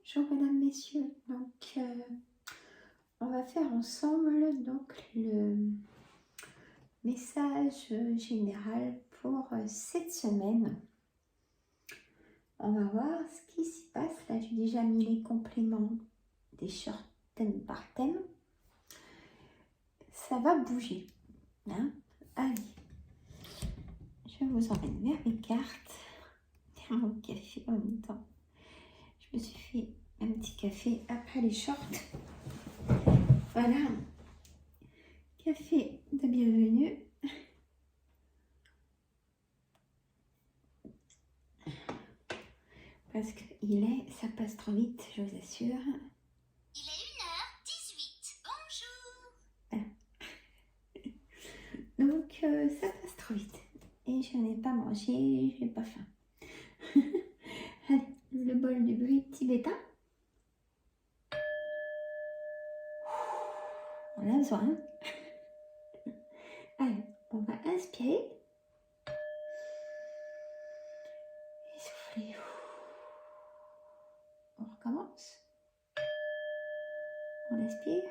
Bonjour mesdames, messieurs. Donc, on va faire ensemble donc le message général pour cette semaine. On va voir ce qui s'y passe. Là, j'ai déjà mis les compléments des shorts thème par thème. Ça va bouger. Hein? Allez, je vous emmène vers mes cartes, vers mon café en même temps. Je me suis fait un petit café après les shorts. Voilà, café de bienvenue. Parce ça passe trop vite, je vous assure. Il est 1h18, bonjour. Voilà. Donc, ça passe trop vite. Et je n'ai pas mangé, je n'ai pas faim. Allez, le bol de bruit tibétain. On a besoin. Allez, on va inspirer. Et souffler. On recommence. On inspire.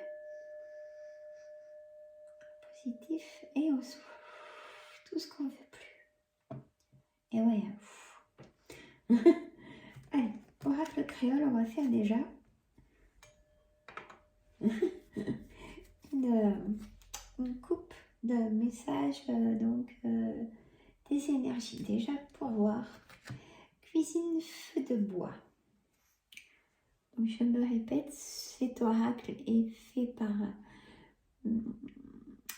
Positif. Et on souffle. Tout ce qu'on ne veut plus. Et ouais. Allez, oracle créole, on va faire déjà une coupe de messages, des énergies. Déjà pour voir. Cuisine feu de bois. Donc je me répète, cet oracle est fait par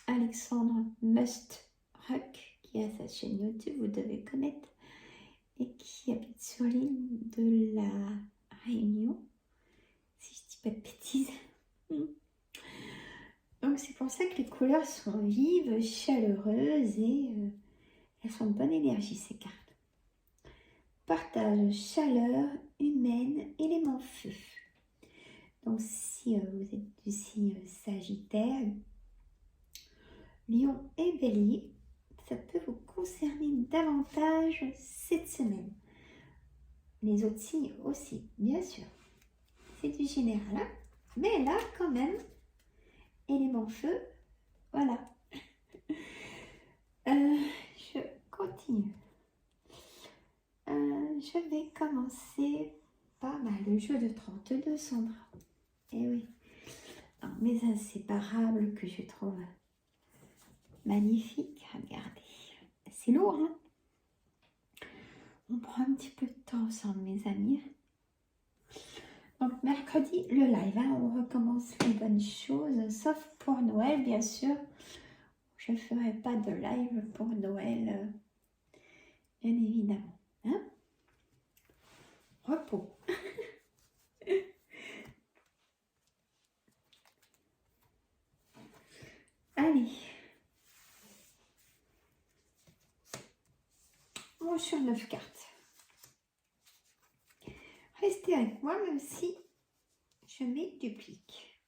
Alexandre Must-Ruck, qui a sa chaîne YouTube, vous devez connaître, et qui habite sur l'île de la Réunion, si je dis pas de bêtises. Donc c'est pour ça que les couleurs sont vives, chaleureuses et elles sont de bonne énergie, ces cartes. Partage, chaleur, humaine, élément feu. Donc si vous êtes du signe Sagittaire, Lion et Bélier, ça peut vous concerner davantage cette semaine. Les autres signes aussi, bien sûr. C'est du général, hein? Mais là quand même, élément feu, voilà. Je continue. Je vais commencer par le jeu de 32, Sandra. Eh oui. Alors, mes inséparables que je trouve magnifiques. Regardez. C'est lourd, hein? On prend un petit peu de temps ensemble, mes amis. Donc, mercredi, le live. Hein, on recommence les bonnes choses, sauf pour Noël, bien sûr. Je ne ferai pas de live pour Noël, bien évidemment. Hein? Repos. Allez. On sur 9 cartes. Restez avec moi, même si je mets duplique.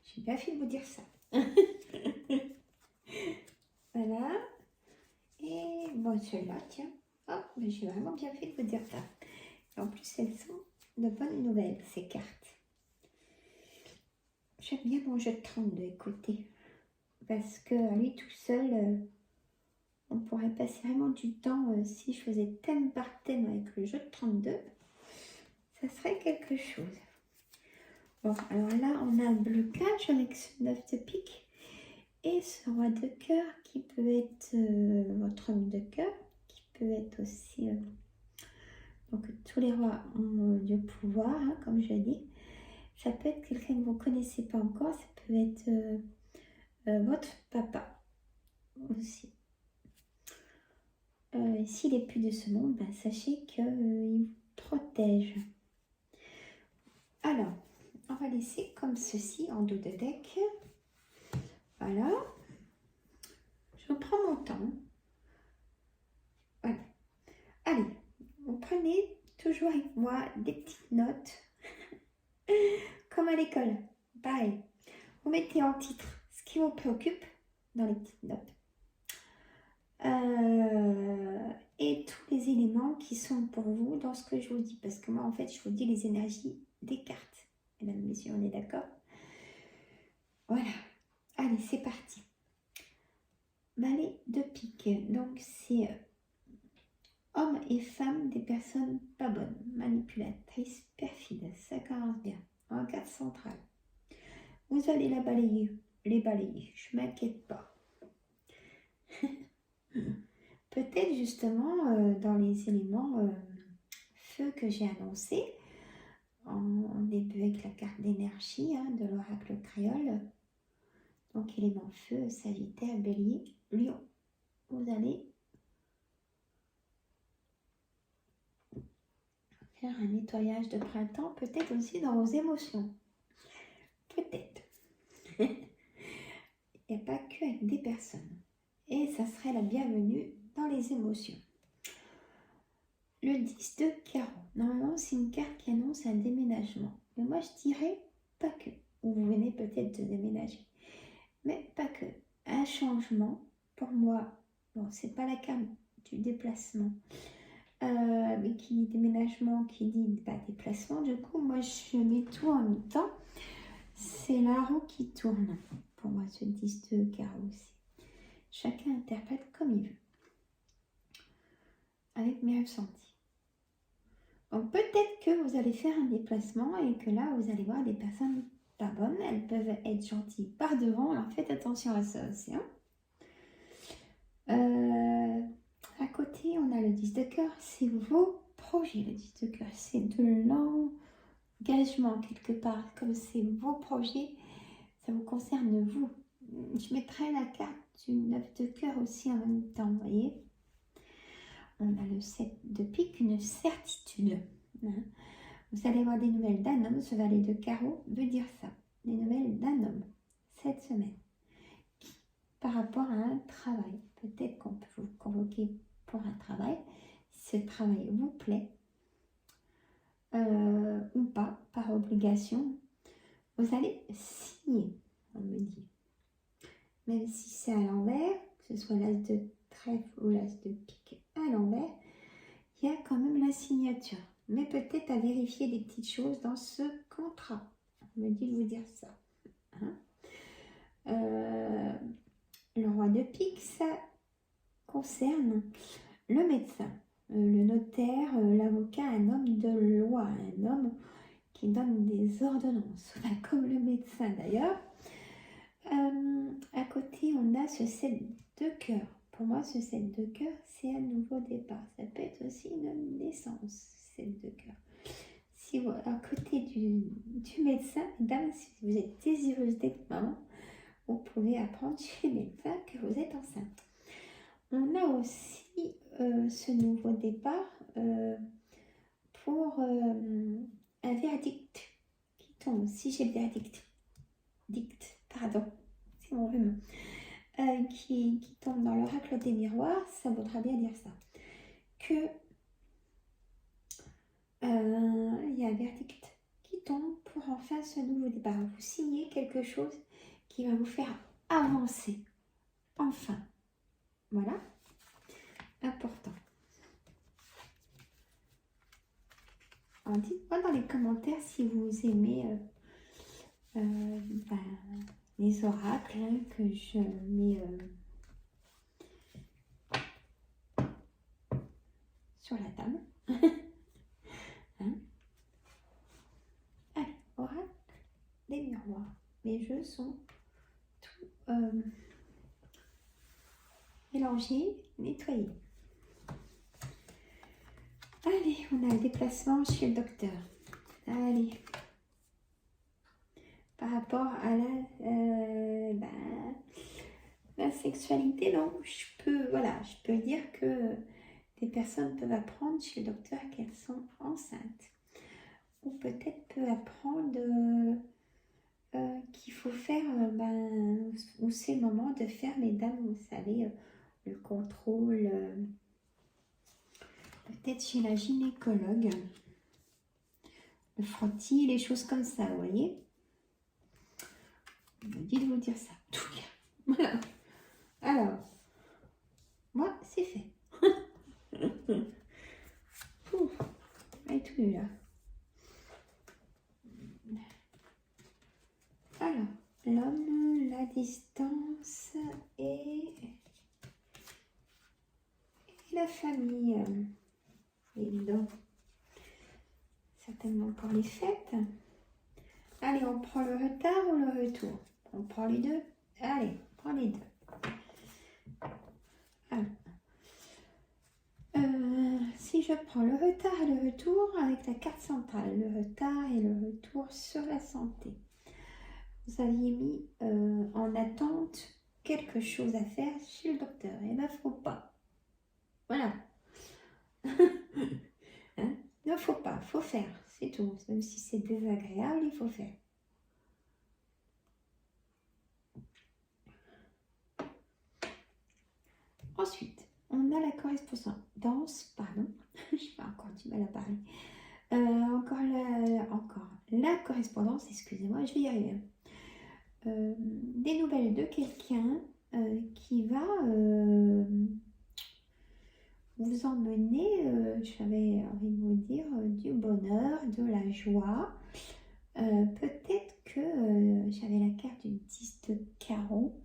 J'ai bien fait de vous dire ça. Voilà. Et bon, celle-là, tiens. Oh, mais j'ai vraiment bien fait de vous dire ça. Et en plus, elles sont de bonnes nouvelles, ces cartes. J'aime bien mon jeu de 32, écoutez. Parce qu'à lui tout seul, on pourrait passer vraiment du temps, si je faisais thème par thème avec le jeu de 32, ça serait quelque chose. Bon, alors là, on a un blocage avec ce 9 de pique et ce roi de cœur qui peut être votre homme de cœur, qui peut être aussi... donc, tous les rois ont du pouvoir, hein, comme je dis. Ça peut être quelqu'un que vous ne connaissez pas encore, ça peut être votre papa aussi. S'il n'est plus de ce monde, ben, sachez qu'il vous protège. Alors, on va laisser comme ceci en dos de deck. Voilà. Je prends mon temps. Voilà. Allez, vous prenez toujours avec moi des petites notes. Comme à l'école. Pareil. Vous mettez en titre ce qui vous préoccupe dans les petites notes. Et tous les éléments qui sont pour vous dans ce que je vous dis. Parce que moi, en fait, je vous dis les énergies des cartes. Mesdames et messieurs, on est d'accord? Voilà. Allez, c'est parti. Valet de pique. Donc, c'est hommes et femmes, des personnes pas bonnes, manipulatrices, perfides. Ça commence bien. En carte centrale. Vous allez les balayer. Je m'inquiète pas. Peut-être justement dans les éléments feu que j'ai annoncé en début avec la carte d'énergie de l'oracle créole. Donc élément feu, Sagittaire, Bélier, Lion. Vous allez faire un nettoyage de printemps, peut-être aussi dans vos émotions. Peut-être. Il n'y a pas que avec des personnes. Et ça serait la bienvenue dans les émotions. Le 10 de carreau. Normalement, c'est une carte qui annonce un déménagement. Mais moi, je dirais pas que. Ou vous venez peut-être de déménager. Mais pas que. Un changement, pour moi, bon, c'est pas la carte du déplacement. Mais qui dit déménagement, qui dit déplacement. Du coup, moi, je mets tout en même temps. C'est la roue qui tourne. Pour moi, ce 10 de carreau aussi. Chacun interprète comme il veut. Avec mes ressentis. Donc peut-être que vous allez faire un déplacement et que là, vous allez voir des personnes pas bonnes. Elles peuvent être gentilles par devant. Alors faites attention à ça aussi. À côté, on a le 10 de cœur. C'est vos projets, le 10 de cœur. C'est de l'engagement quelque part. Comme c'est vos projets, ça vous concerne vous. Je mettrai la carte du 9 de cœur aussi en même temps, vous voyez. On a le 7 de pique, une certitude. Vous allez avoir des nouvelles d'un homme. Ce valet de carreau veut dire ça. Des nouvelles d'un homme cette semaine. Par rapport à un travail. Peut-être qu'on peut vous convoquer pour un travail. Si ce travail vous plaît. Ou pas, par obligation. Vous allez signer, on me dit. Même si c'est à l'envers, que ce soit l'as de trèfle ou l'as de pique à l'envers, il y a quand même la signature. Mais peut-être à vérifier des petites choses dans ce contrat. On me dit de vous dire ça. Le roi de pique, ça concerne le médecin, le notaire, l'avocat, un homme de loi, un homme qui donne des ordonnances, comme le médecin d'ailleurs. À côté, on a ce 7 de cœur. Pour moi, ce 7 de cœur, c'est un nouveau départ. Ça peut être aussi une naissance, 7 de cœur. Si vous, à côté du médecin, mesdames, si vous êtes désireuse d'être maman, vous pouvez apprendre chez le médecin que vous êtes enceinte. On a aussi ce nouveau départ pour un verdict qui tombe. Si j'ai le verdict, c'est mon rhume, qui tombe dans l'oracle des miroirs, ça voudra bien dire ça. Que il y a un verdict qui tombe pour enfin ce nouveau départ. Vous signez quelque chose qui va vous faire avancer. Enfin. Voilà. Important. Alors, dites-moi dans les commentaires si vous aimez les oracles que je mets sur la table. Allez, oracle des miroirs. Mes jeux sont tout mélangés, nettoyés. Allez, on a le déplacement chez le docteur. Allez. Par rapport à la sexualité, donc je peux dire que des personnes peuvent apprendre chez le docteur qu'elles sont enceintes. Ou peut-être peut apprendre qu'il faut faire, ou c'est le moment de faire, mesdames, vous savez, le contrôle, peut-être chez la gynécologue, le frottis, les choses comme ça, vous voyez. Je me dis de vous dire ça. En tout cas, Voilà. Alors, moi, c'est fait. Ouf, elle est tout nue, là. Alors, l'homme, la distance et la famille. Évident. Certainement pour les fêtes. Allez, on prend le retard ou le retour? On prend les deux? Allez, on prend les deux. Alors, si je prends le retard et le retour avec la carte centrale, le retard et le retour sur la santé. Vous aviez mis en attente quelque chose à faire chez le docteur. Eh bien, faut pas. Voilà. Hein? Non, faut pas, faut faire, c'est tout. Même si c'est désagréable, il faut faire. Ensuite, on a la correspondance, pardon, j'ai encore du mal à parler. Encore la correspondance, excusez-moi, je vais y arriver. Des nouvelles de quelqu'un qui va vous emmener, j'avais envie de vous dire, du bonheur, de la joie. Peut-être que j'avais la carte du 10 de carreau.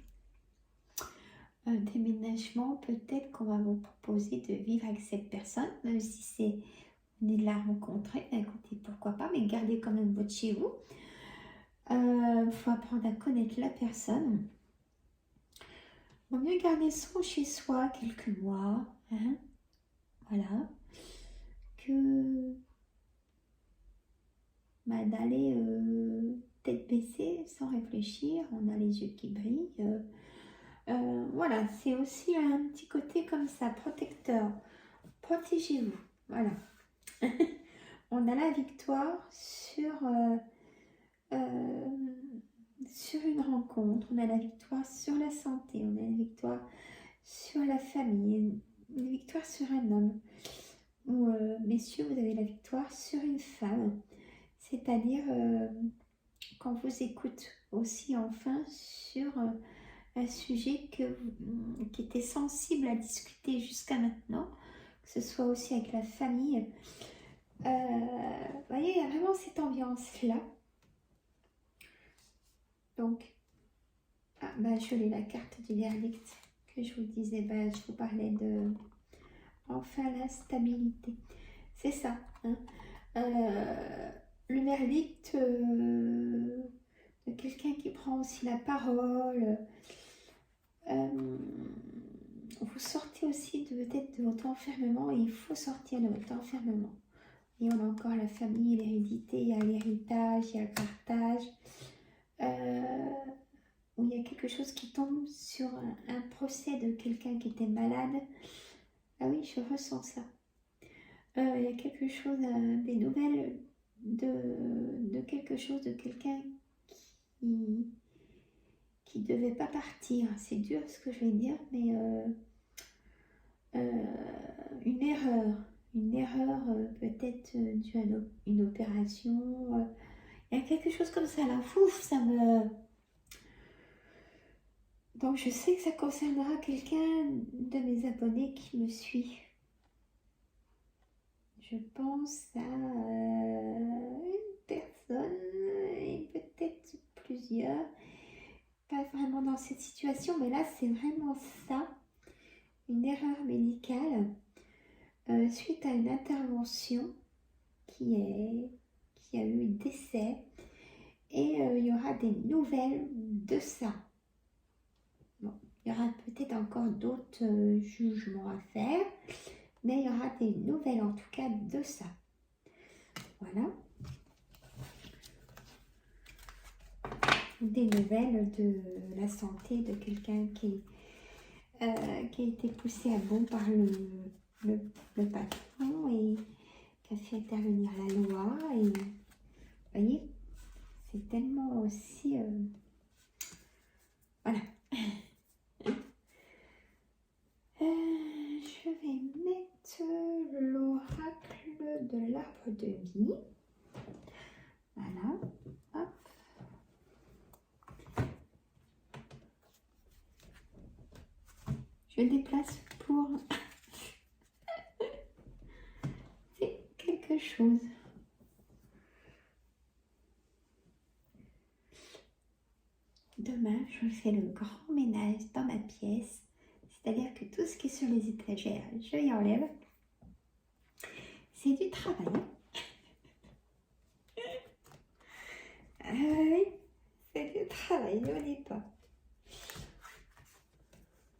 Déménagement, peut-être qu'on va vous proposer de vivre avec cette personne, même si c'est venez de la rencontrer, écoutez, pourquoi pas, mais gardez quand même votre chez vous. Il faut apprendre à connaître la personne. Il vaut mieux garder son chez soi quelques mois, hein, voilà, que d'aller tête baissée sans réfléchir, on a les yeux qui brillent. Voilà, c'est aussi un petit côté comme ça, protecteur. Protégez-vous, voilà. On a la victoire sur une rencontre, on a la victoire sur la santé, on a la victoire sur la famille, une victoire sur un homme. Ou messieurs, vous avez la victoire sur une femme. C'est-à-dire qu'on vous écoute aussi enfin sur un sujet qui était sensible à discuter jusqu'à maintenant, que ce soit aussi avec la famille. Vous voyez, il y a vraiment cette ambiance-là. Donc, je lis la carte du verdict que je vous disais, je vous parlais de enfin la stabilité. C'est ça. Hein. Le verdict de quelqu'un qui prend aussi la parole. Vous sortez aussi peut-être de votre enfermement et il faut sortir de votre enfermement. Et on a encore la famille, l'hérédité, il y a l'héritage, il y a le partage. Où il y a quelque chose qui tombe sur un procès de quelqu'un qui était malade. Ah oui, je ressens ça. Il y a quelque chose, des nouvelles de quelque chose, de quelqu'un qui devait pas partir. C'est dur ce que je vais dire, mais une erreur peut-être due à une opération. Il y a quelque chose comme ça là. Ouf, ça me... Donc je sais que ça concernera quelqu'un de mes abonnés qui me suit. Je pense à une personne et peut-être plusieurs. Pas vraiment dans cette situation, mais là c'est vraiment ça. Une erreur médicale suite à une intervention qui a eu décès. Et il y aura des nouvelles de ça. Bon, il y aura peut-être encore d'autres jugements à faire, mais il y aura des nouvelles en tout cas de ça. Voilà. Des nouvelles de la santé de quelqu'un qui a été poussé à bout par le patron et qui a fait intervenir la loi. Et vous voyez, c'est tellement aussi... voilà. Je vais mettre l'oracle de l'arbre de vie. Voilà. Hop. je déplace pour c'est quelque chose. Demain, je fais le grand ménage dans ma pièce. C'est-à-dire que tout ce qui est sur les étagères, je y enlève. C'est du travail. Ah oui, c'est du travail, je ne dis pas.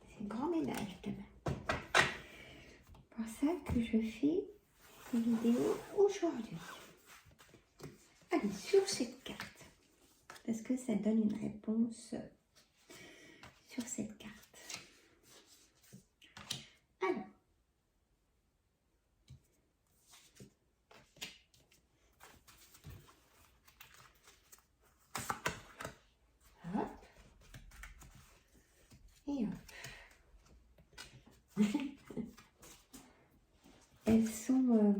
C'est le grand ménage demain. C'est pour ça que je fais ces vidéos aujourd'hui. Allez, sur cette carte. Parce que ça donne une réponse sur cette carte. Alors. Hop. Et hop. Elles sont...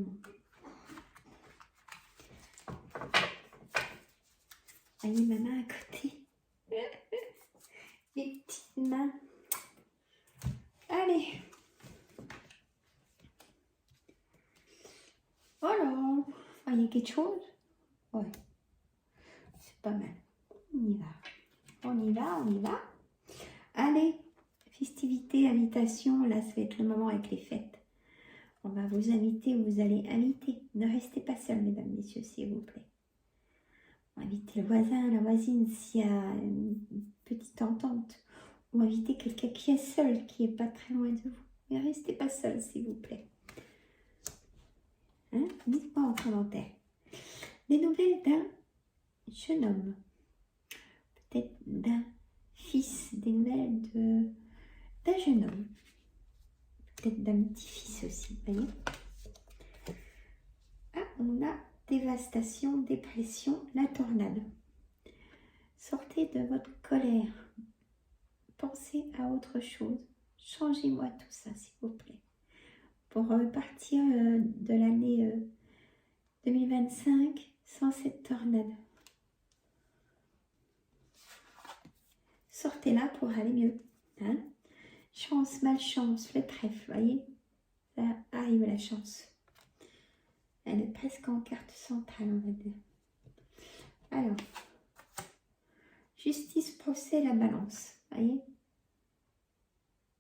Voyez ma main à côté. Les petites mains. Allez. Voilà. Voyez quelque chose? Ouais. C'est pas mal. On y va. On y va, on y va. Allez. Festivités, invitations. Là, ça va être le moment avec les fêtes. On va vous inviter ou vous allez inviter. Ne restez pas seuls, mesdames, messieurs, s'il vous plaît. Invitez le voisin, la voisine s'il y a une petite entente. Ou invitez quelqu'un qui est seul, qui n'est pas très loin de vous. Ne restez pas seul, s'il vous plaît. Hein? Dites-moi en commentaire. Des nouvelles d'un jeune homme. Peut-être d'un fils. Des nouvelles d'un jeune homme. Peut-être d'un petit-fils aussi. Voyez? Ah, on a dévastation, dépression, la tornade. Sortez de votre colère. Pensez à autre chose. Changez-moi tout ça, s'il vous plaît. Pour repartir de l'année 2025 sans cette tornade. Sortez-la pour aller mieux. Hein? Chance, malchance, le trèfle, voyez? Ça arrive la chance. Elle est presque en carte centrale, on va dire. Alors, justice, procès, la balance. Voyez?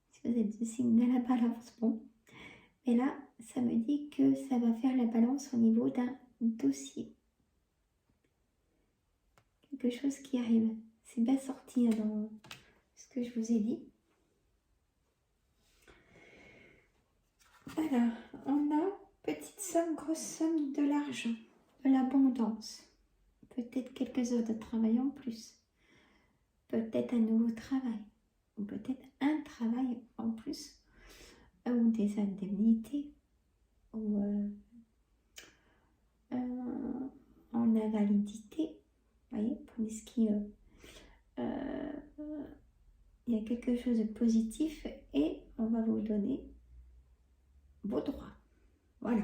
Si vous êtes du signe de la balance, bon. Et là, ça me dit que ça va faire la balance au niveau d'un dossier. Quelque chose qui arrive. C'est bien sorti hein, dans ce que je vous ai dit. Alors, on a petite somme, grosse somme, de l'argent, de l'abondance. Peut-être quelques heures de travail en plus. Peut-être un nouveau travail. Ou peut-être un travail en plus. Ou des indemnités. Ou en invalidité. Vous voyez, pour ce qui... il y a quelque chose de positif et on va vous donner vos droits. Voilà.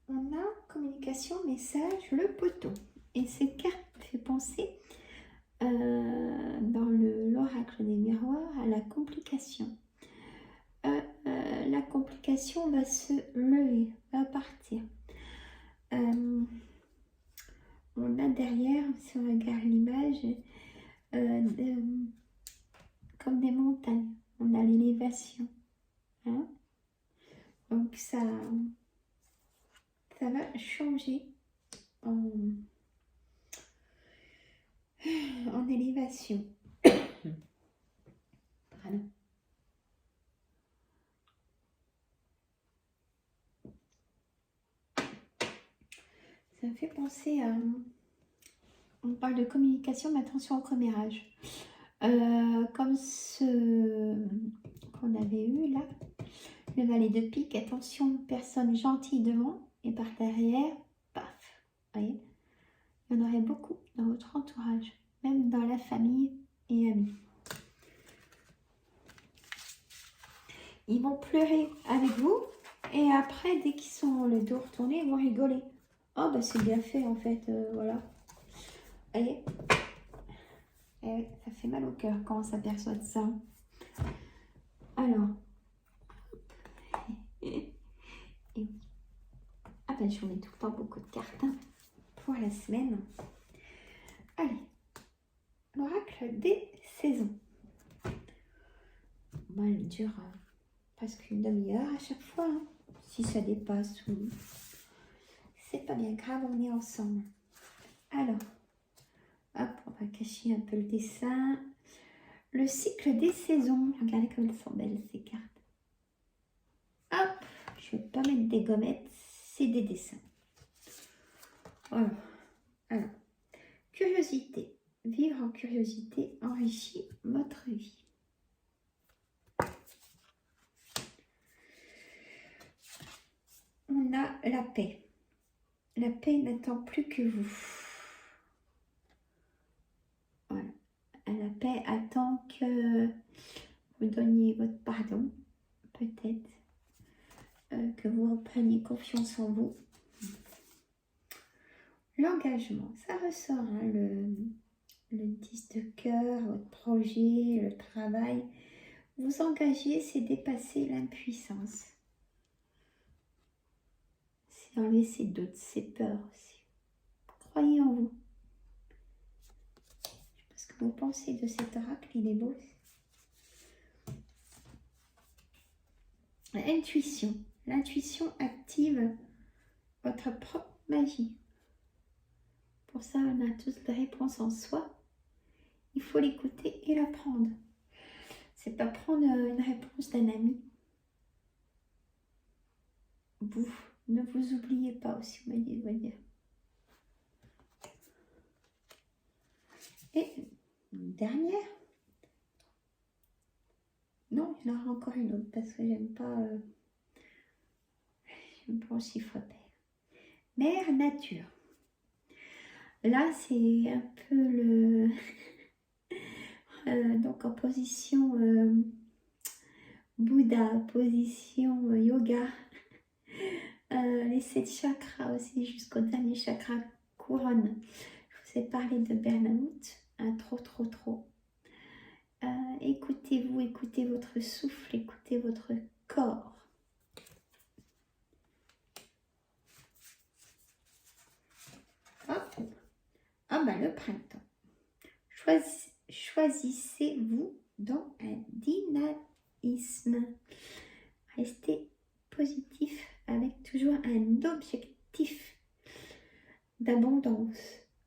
On a communication, message, le poteau. Et cette carte me fait penser dans l'oracle des miroirs à la complication. La complication va se lever, va partir. On a derrière, si on regarde l'image, comme des montagnes. On a l'élévation. Hein? Donc ça va changer en élévation. Voilà. Ça me fait penser à... On parle de communication, mais attention au commérage. Comme ce qu'on avait eu là, le valet de pique, attention, personne gentille devant et par derrière, paf. Vous voyez, il y en aurait beaucoup dans votre entourage, même dans la famille et amis. Ils vont pleurer avec vous et après, dès qu'ils sont le dos retourné, ils vont rigoler. Oh, bah c'est bien fait en fait, voilà. Vous voyez, Et oui, ça fait mal au cœur quand on s'aperçoit de ça. Alors. Et oui. Ah ben, je vous mets tout le temps beaucoup de cartes hein, pour la semaine. Allez. L'oracle des saisons. Bon, elle dure presque une demi-heure à chaque fois. Hein. Si ça dépasse ou... C'est pas bien grave, on est ensemble. Alors, hop, on va cacher un peu le dessin. Le cycle des saisons. Regardez comme elles sont belles ces cartes. Hop, je ne vais pas mettre des gommettes, c'est des dessins. Voilà. Alors, curiosité. Vivre en curiosité enrichit votre vie. On a la paix. La paix n'attend plus que vous. Voilà. La paix attend que vous donniez votre pardon, peut-être. Que vous repreniez confiance en vous. L'engagement, ça ressort, hein, le 10 de cœur, votre projet, le travail. Vous engager, c'est dépasser l'impuissance. C'est enlever ses doutes, ses peurs aussi. Croyez en vous. Parce que vous pensez de cet oracle, il est beau. L'intuition. L'intuition active votre propre magie. Pour ça, on a tous des réponses en soi. Il faut l'écouter et la prendre. C'est pas prendre une réponse d'un ami. Vous, ne vous oubliez pas aussi, vous voyez dire. Et une dernière. Non, il y en aura encore une autre parce que j'aime pas aussi frapper. Mère nature. Là, c'est un peu le... donc en position Bouddha, position yoga. Les 7 chakras aussi, jusqu'au dernier chakra couronne. Je vous ai parlé de burn-out. Trop. Écoutez-vous, écoutez votre souffle, écoutez votre corps. Hop. Ah bah le printemps. Choisissez-vous dans un dynamisme. Restez positif avec toujours un objectif d'abondance.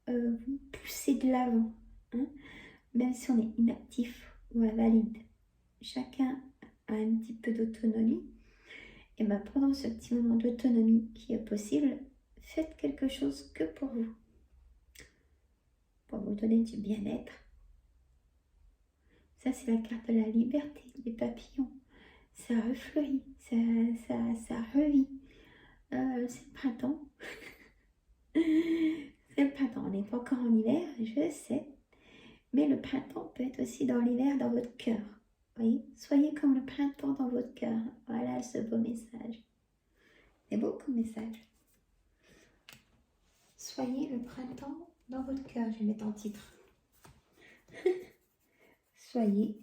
Vous poussez de l'avant, hein, même si on est inactif ou invalide. Chacun a un petit peu d'autonomie. Et bien pendant ce petit moment d'autonomie qui est possible, faites quelque chose que pour vous donner du bien-être. Ça, c'est la carte de la liberté, des papillons. Ça refleurit, ça revit. C'est le printemps. C'est le printemps. On n'est pas encore en hiver, je sais. Mais le printemps peut être aussi dans l'hiver, dans votre cœur. Voyez, soyez comme le printemps dans votre cœur. Voilà ce beau message. C'est beau comme message. Soyez le printemps dans votre cœur. Je vais mettre en titre. Soyez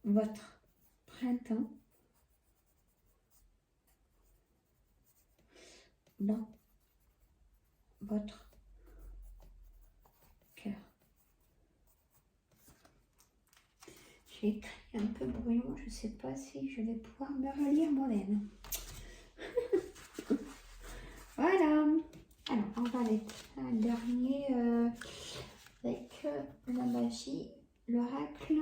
votre printemps dans votre cœur. J'ai écrit un peu brouillon, je ne sais pas si je vais pouvoir me relire moi-même. Voilà. Alors, on va mettre un dernier avec la magie, l'oracle,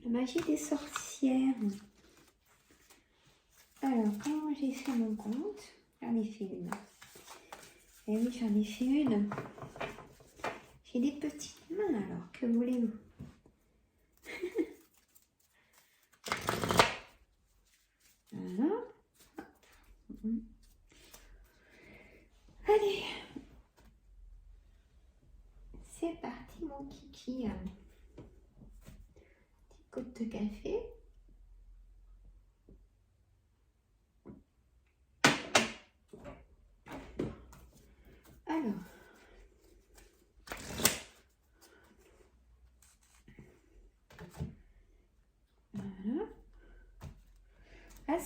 la magie des sorcières. Alors, quand j'ai fait mon compte, j'en ai fait une. Et oui, j'en ai fait une. J'ai des petites mains, alors, que voulez-vous? Voilà. Allez. C'est parti, mon kiki. Petite goutte de café. Alors,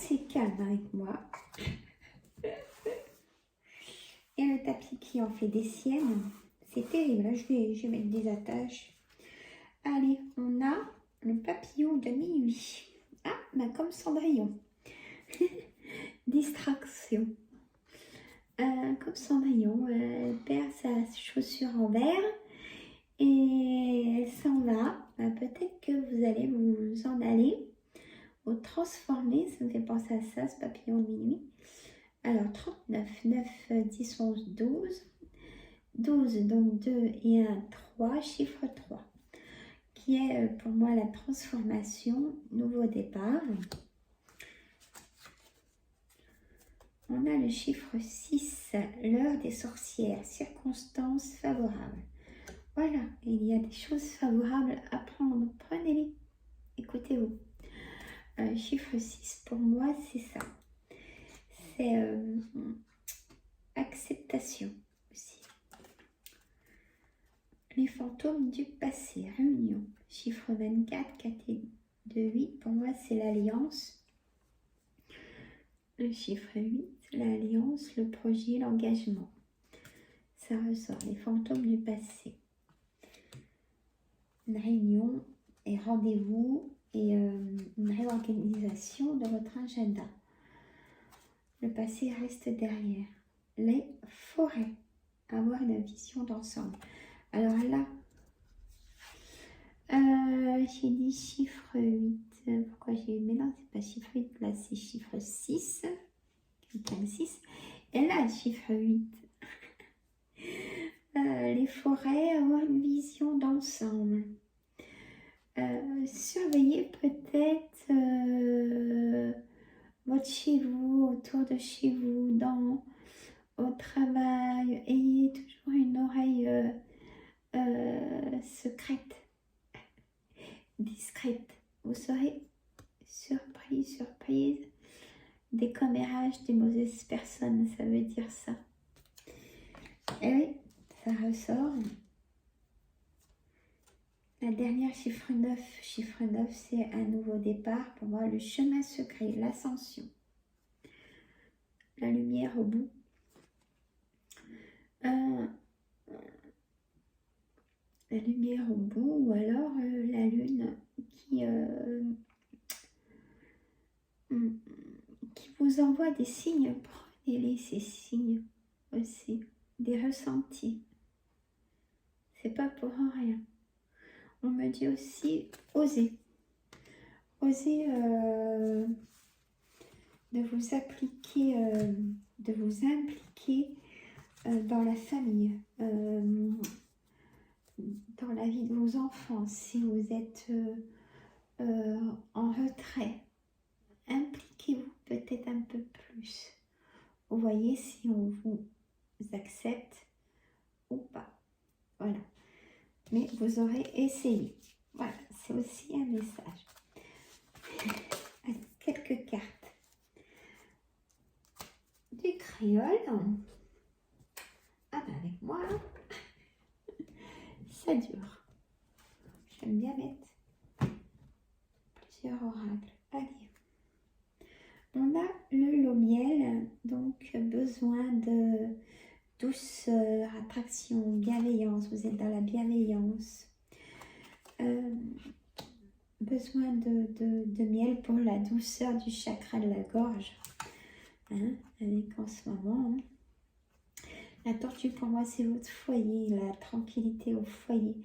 assez calme avec moi. Et le tapis qui en fait des siennes. C'est terrible, là, je vais mettre des attaches. Allez, on a le papillon de minuit. Ah, bah comme Cendrillon. Distraction. Comme Cendrillon, elle perd sa chaussure en verre et elle s'en va. Bah, peut-être que vous allez vous en aller au transformer. Ça me fait penser à ça, ce papillon de minuit. Alors, 39, 9, 10, 11, 12. 12, donc 2 et 1, 3, chiffre 3, qui est pour moi la transformation, nouveau départ. On a le chiffre 6, l'heure des sorcières, circonstances favorables. Voilà, il y a des choses favorables à prendre. Prenez-les, écoutez-vous. Chiffre 6, pour moi, c'est ça. C'est acceptation aussi. Les fantômes du passé, réunion. Chiffre 24, 4 et 2, 8, pour moi, c'est l'alliance. Le chiffre 8, l'alliance, le projet, l'engagement. Ça ressort, les fantômes du passé. Une réunion et rendez-vous et une réorganisation de votre agenda. Le passé reste derrière. Les forêts, avoir une vision d'ensemble. Alors là, j'ai dit chiffre 8. Pourquoi j'ai... Mais non, c'est pas chiffre 8, là c'est chiffre 6. Quelqu'un 6. Et là, chiffre 8. Les forêts, avoir une vision d'ensemble. Surveillez peut-être votre chez vous, autour de chez vous, au travail. Ayez toujours une oreille secrète, discrète. Vous serez surprise, des commérages des mauvaises personnes, ça veut dire ça. Et oui, ça ressort. La dernière, chiffre 9. Chiffre 9, c'est un nouveau départ. Pour moi, le chemin secret, l'ascension. La lumière au bout. La lumière au bout, ou alors la lune qui vous envoie des signes. Prenez-les, ces signes aussi. Des ressentis. C'est pas pour rien. On me dit aussi oser. Oser de vous appliquer, de vous impliquer dans la famille, dans la vie de vos enfants. Si vous êtes en retrait, impliquez-vous peut-être un peu plus. Vous voyez si on vous accepte ou pas. Voilà. Mais vous aurez essayé. Voilà, c'est aussi un message. Allez, quelques cartes. Du créole. Ah ben avec moi, ça dure. J'aime bien mettre plusieurs oracles. Allez. On a le lot-miel, donc besoin de douceur, attraction, bienveillance. Vous êtes dans la bienveillance. Besoin de miel pour la douceur du chakra de la gorge. Hein, avec en ce moment. La tortue pour moi c'est votre foyer, la tranquillité au foyer.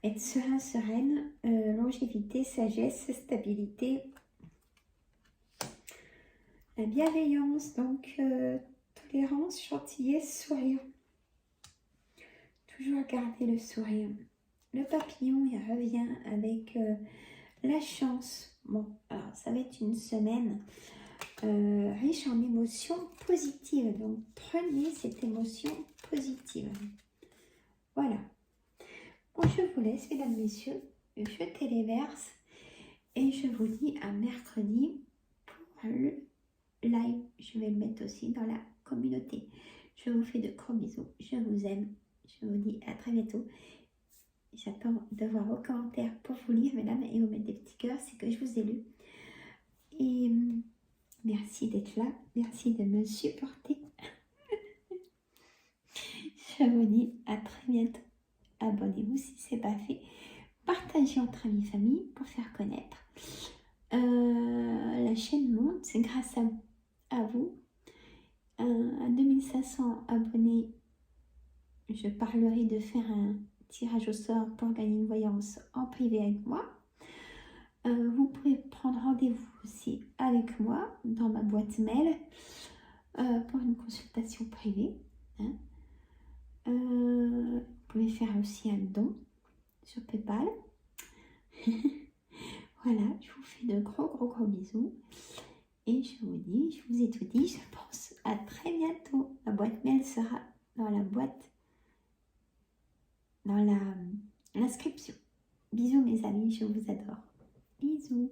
Être serein, sereine, longévité, sagesse, stabilité. La bienveillance, donc tolérance, gentillesse, sourire. Toujours garder le sourire. Le papillon, il revient avec la chance. Bon, alors ça va être une semaine riche en émotions positives. Donc prenez cette émotion positive. Voilà. Bon, je vous laisse, mesdames, messieurs. Je téléverse et je vous dis à mercredi pour le live. Je vais le mettre aussi dans la communauté. Je vous fais de gros bisous. Je vous aime. Je vous dis à très bientôt. J'attends de voir vos commentaires pour vous lire, mesdames, et vous mettre des petits cœurs. C'est que je vous ai lu. Et Merci d'être là. Merci de me supporter. Je vous dis à très bientôt. Abonnez-vous si ce n'est pas fait. Partagez entre amis et famille pour faire connaître. La chaîne monte, c'est grâce à vous. À 2500 abonnés, je parlerai de faire un tirage au sort pour gagner une voyance en privé avec moi. Vous pouvez prendre rendez-vous aussi avec moi dans ma boîte mail pour une consultation privée. Hein. Vous pouvez faire aussi un don sur PayPal. Voilà, je vous fais de gros bisous. Et je vous ai tout dit, je pense à très bientôt. La boîte mail sera dans la boîte, dans l'inscription. Bisous mes amis, je vous adore. Bisous.